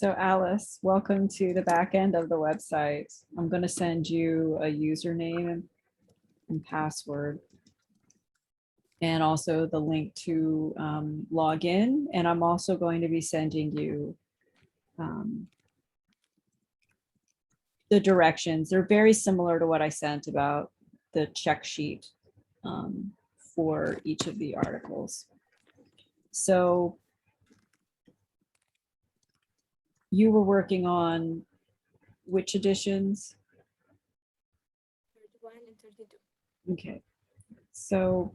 So Alice, welcome to the back end of the website. I'm going to send you a username and password, and also the link to log in. And I'm also going to be sending you the directions. They're very similar to what I sent about the check sheet for each of the articles. So you were working on which editions? 31 and 32. Okay, so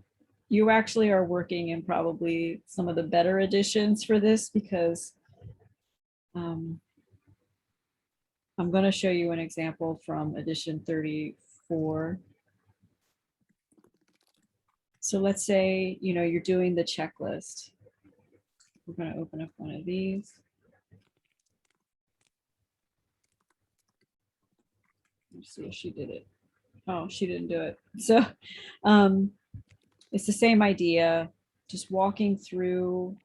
you actually are working in probably some of the better editions for this, because I'm going to show you an example from edition 34. So let's say, you're doing the checklist. We're going to open up one of these. Let's see if she did it. Oh, she didn't do it. So it's the same idea, just walking through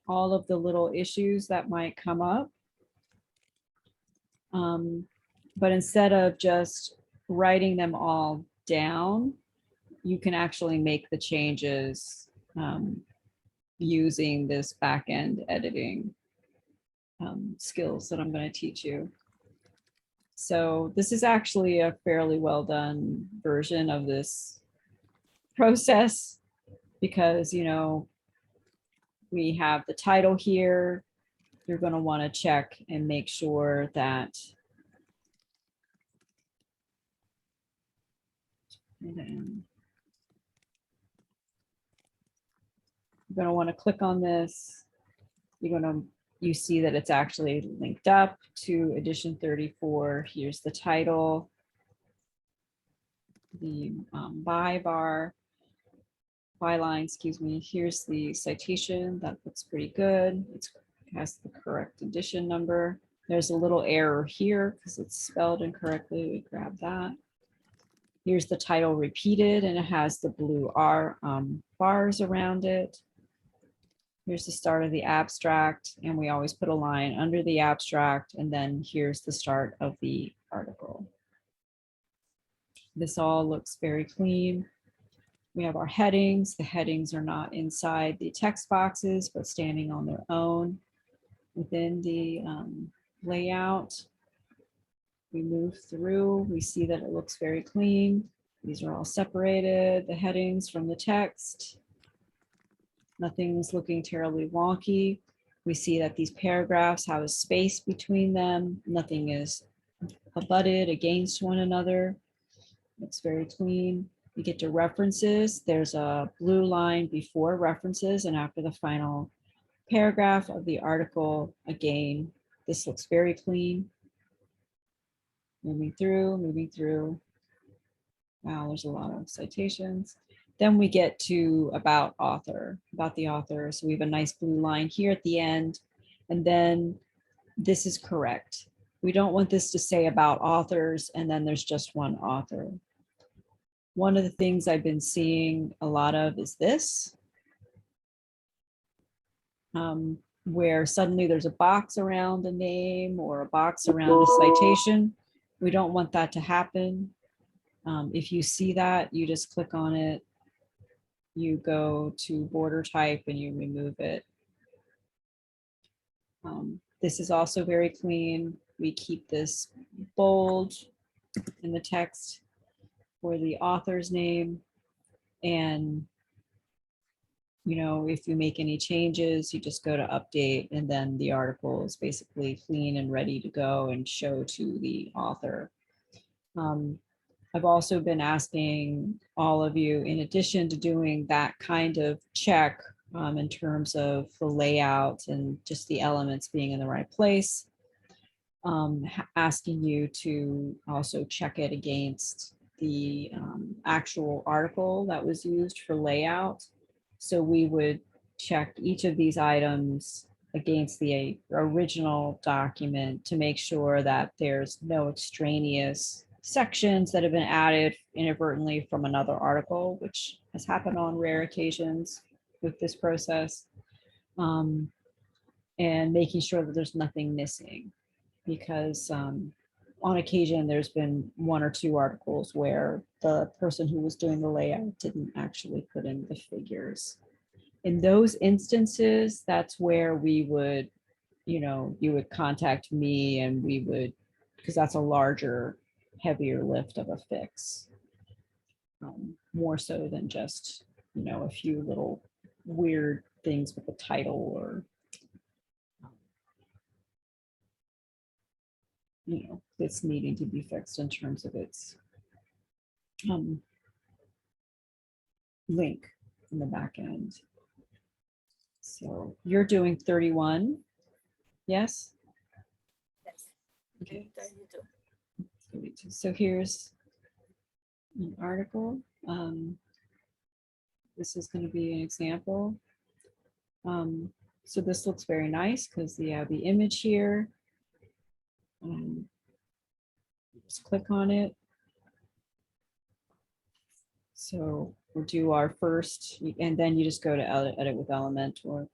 all of the little issues that might come up. But instead of just writing them all down, you can actually make the changes using this back-end editing skills that I'm going to teach you. So this is actually a fairly well done version of this process, because, we have the title here. You're going to want to check and make sure that you're going to want to click on this. You see that it's actually linked up to edition 34. Here's the title, the byline, excuse me. Here's the citation. That looks pretty good. It has the correct edition number. There's a little error here because it's spelled incorrectly. We grab that. Here's the title repeated, and it has the blue bars around it. Here's the start of the abstract, and we always put a line under the abstract, and then here's the start of the article. This all looks very clean. We have our headings. The headings are not inside the text boxes, but standing on their own within the layout. We move through, we see that it looks very clean. These are all separated, the headings from the text. Nothing's looking terribly wonky. We see that these paragraphs have a space between them. Nothing is abutted against one another. Looks very clean. You get to references. There's a blue line before references and after the final paragraph of the article. Again, this looks very clean. Moving through. Wow, there's a lot of citations. Then we get to about the author. So we have a nice blue line here at the end. And then this is correct. We don't want this to say about authors and then there's just one author. One of the things I've been seeing a lot of is this, where suddenly there's a box around a name or a box around a citation. We don't want that to happen. If you see that, you just click on it. You go to border type and you remove it. This is also very clean. We keep this bold in the text for the author's name. And, if you make any changes, you just go to update, and then the article is basically clean and ready to go and show to the author. I've also been asking all of you, in addition to doing that kind of check in terms of the layout and just the elements being in the right place, asking you to also check it against the actual article that was used for layout. So we would check each of these items against the original document to make sure that there's no extraneous sections that have been added inadvertently from another article, which has happened on rare occasions with this process. and making sure that there's nothing missing, because on occasion there's been one or two articles where the person who was doing the layout didn't actually put in the figures. In those instances, that's where we would, you would contact me, and we would, because that's a larger, heavier lift of a fix, more so than just, a few little weird things with the title, or it's needing to be fixed in terms of its link in the back end. So you're doing 31, yes? Yes. Okay. 32. 32. So here's an article. This is going to be an example. So this looks very nice because the image here. Just click on it. So we'll do our first, and then you just go to edit with Elementor.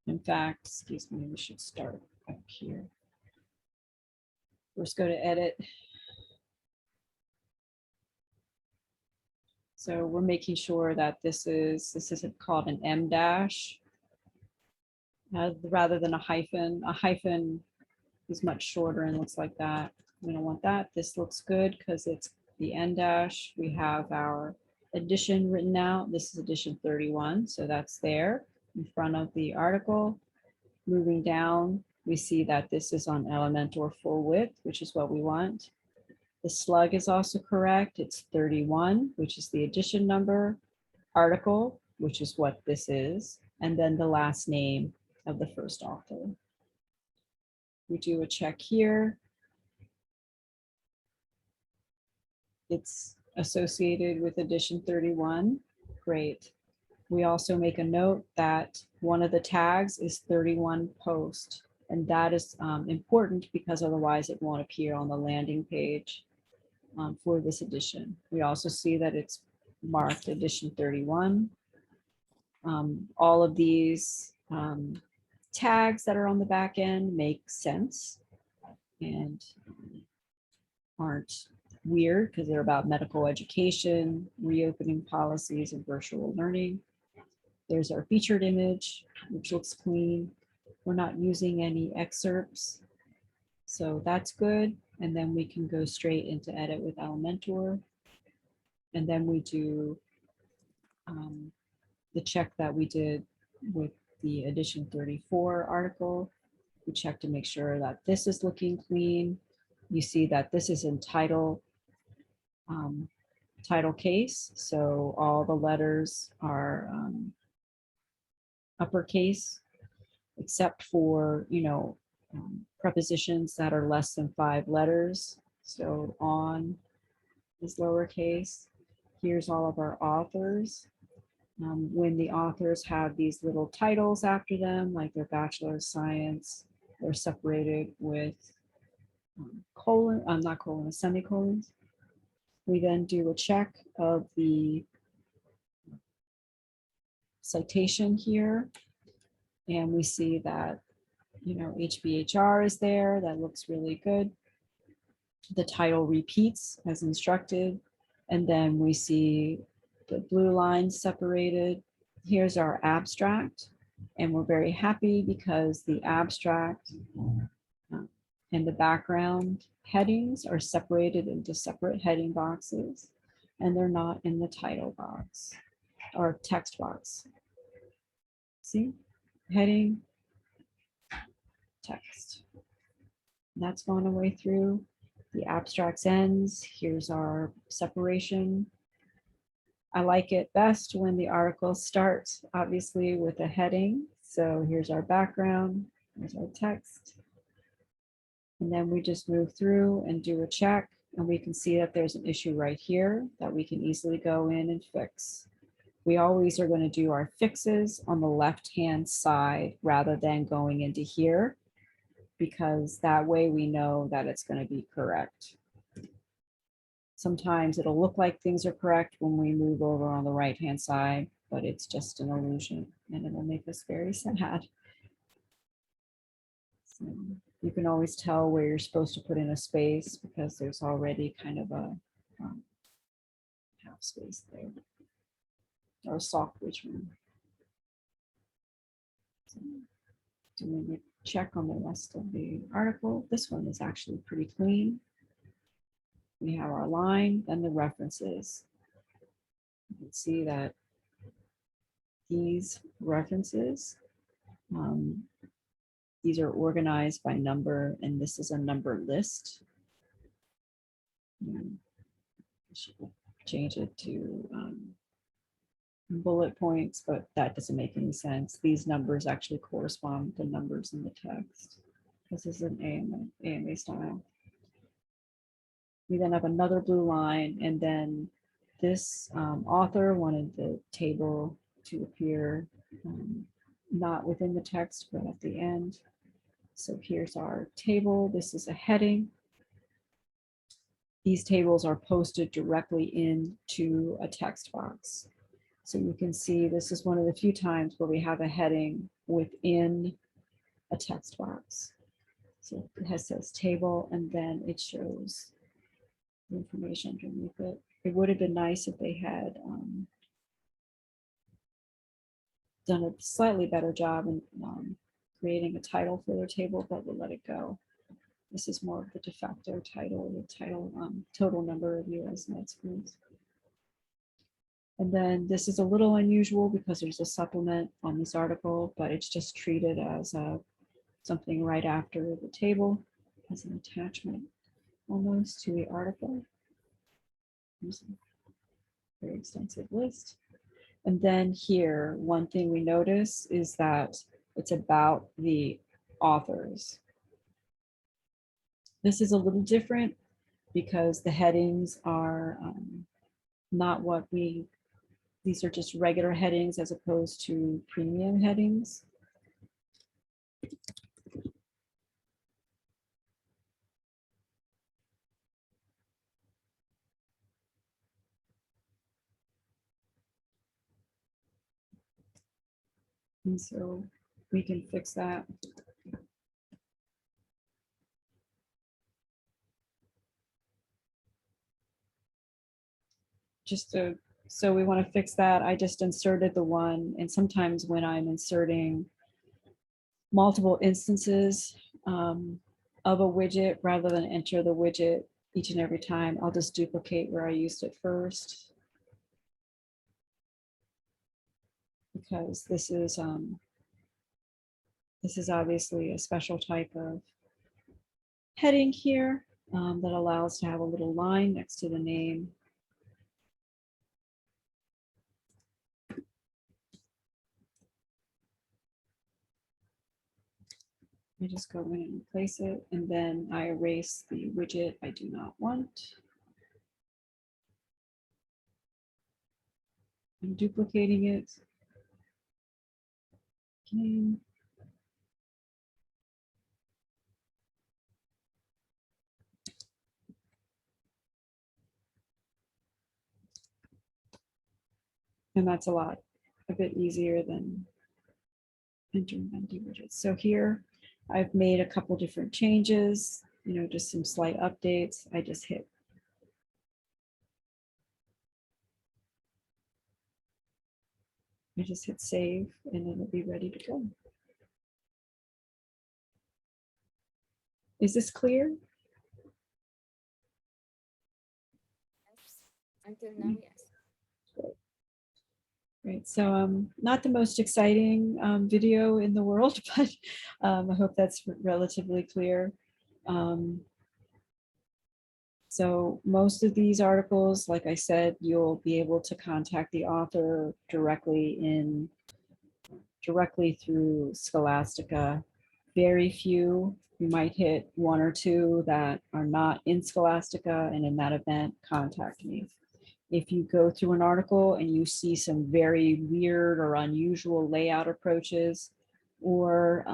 In fact, excuse me, we should start up here. First go to edit. So we're making sure that this isn't called an M dash rather than a hyphen. A hyphen is much shorter and looks like that. We don't want that. This looks good because it's the N dash. We have our edition written out. This is edition 31, so that's there in front of the article. Moving down, we see that this is on Elementor full width, which is what we want. The slug is also correct. It's 31, which is the edition number, article, which is what this is, and then the last name of the first author. We do a check here. It's associated with edition 31. Great. We also make a note that one of the tags is 31 post, and that is important because otherwise it won't appear on the landing page for this edition. We also see that it's marked edition 31. All of these tags that are on the back end make sense and aren't weird because they're about medical education, reopening policies, and virtual learning. There's our featured image, which looks clean. We're not using any excerpts, so that's good. And then we can go straight into edit with Elementor. And then we do the check that we did with the edition 34 article. We check to make sure that this is looking clean. You see that this is in title case, so all the letters are uppercase, except for prepositions that are less than 5 letters. So on is lowercase. Here's all of our authors. When the authors have these little titles after them, like their Bachelor of Science, they're separated with semicolons. We then do a check of the citation here, and we see that HBHR is there. That looks really good. The title repeats as instructed, and then we see the blue lines separated. Here's our abstract, and we're very happy because the abstract and the background headings are separated into separate heading boxes, and they're not in the title box or text box. See, heading, text. That's gone away through. The abstracts ends. Here's our separation. I like it best when the article starts, obviously, with a heading. So here's our background, here's our text. And then we just move through and do a check, and we can see that there's an issue right here that we can easily go in and fix. We always are going to do our fixes on the left-hand side rather than going into here, because that way we know that it's going to be correct. Sometimes it'll look like things are correct when we move over on the right-hand side, but it's just an illusion and it'll make us very sad. So you can always tell where you're supposed to put in a space because there's already kind of a half space there or a soft return. So doing a check on the rest of the article. This one is actually pretty clean. We have our line and the references. You can see that these references, these are organized by number, and this is a number list. I should change it to bullet points, but that doesn't make any sense. These numbers actually correspond to numbers in the text. This is an AMA style. We then have another blue line, and then this author wanted the table to appear not within the text, but at the end. So here's our table. This is a heading. These tables are posted directly into a text box. So you can see this is one of the few times where we have a heading within a text box. So it says table, and then it shows the information underneath it. It would have been nice if they had done a slightly better job in creating a title for their table, but we'll let it go. This is more of the de facto title, the title total number of US med schools. And then this is a little unusual because there's a supplement on this article, but it's just treated as something right after the table as an attachment almost to the article. There's a very extensive list. And then here, one thing we notice is that it's about the authors. This is a little different because the headings are not what these are just regular headings as opposed to premium headings. And so we can fix that. So we want to fix that. I just inserted the one, and sometimes when I'm inserting multiple instances of a widget, rather than enter the widget each and every time, I'll just duplicate where I used it first. Because this is obviously a special type of heading here that allows to have a little line next to the name. I just go in and place it, and then I erase the widget I do not want. I'm duplicating it. Okay. And that's a bit easier than entering empty widgets. So here I've made a couple different changes, just some slight updates. I just hit save, and it'll be ready to go. Is this clear? Until now, yes. Great. So not the most exciting video in the world, but I hope that's relatively clear. So most of these articles, like I said, you'll be able to contact the author directly through Scholastica. Very few, you might hit one or two that are not in Scholastica, and in that event, contact me. If you go through an article and you see some very weird or unusual layout approaches, or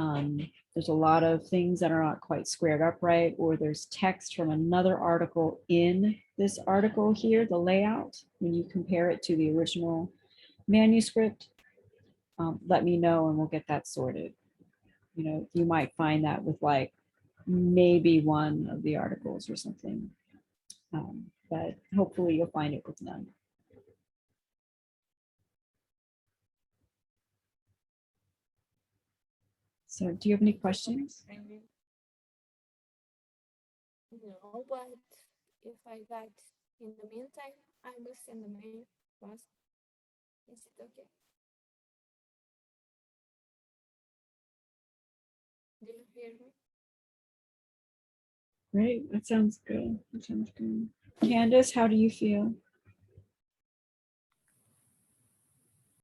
there's a lot of things that are not quite squared up right, or there's text from another article in this article here, the layout, when you compare it to the original manuscript, let me know and we'll get that sorted. You know, you might find that with like maybe one of the articles or something, but hopefully you'll find it with none. So do you have any questions? No, but if I got in the meantime, I will send the mail. Was is it okay? Do you hear me? Great, that sounds good. That sounds good. Candace, how do you feel?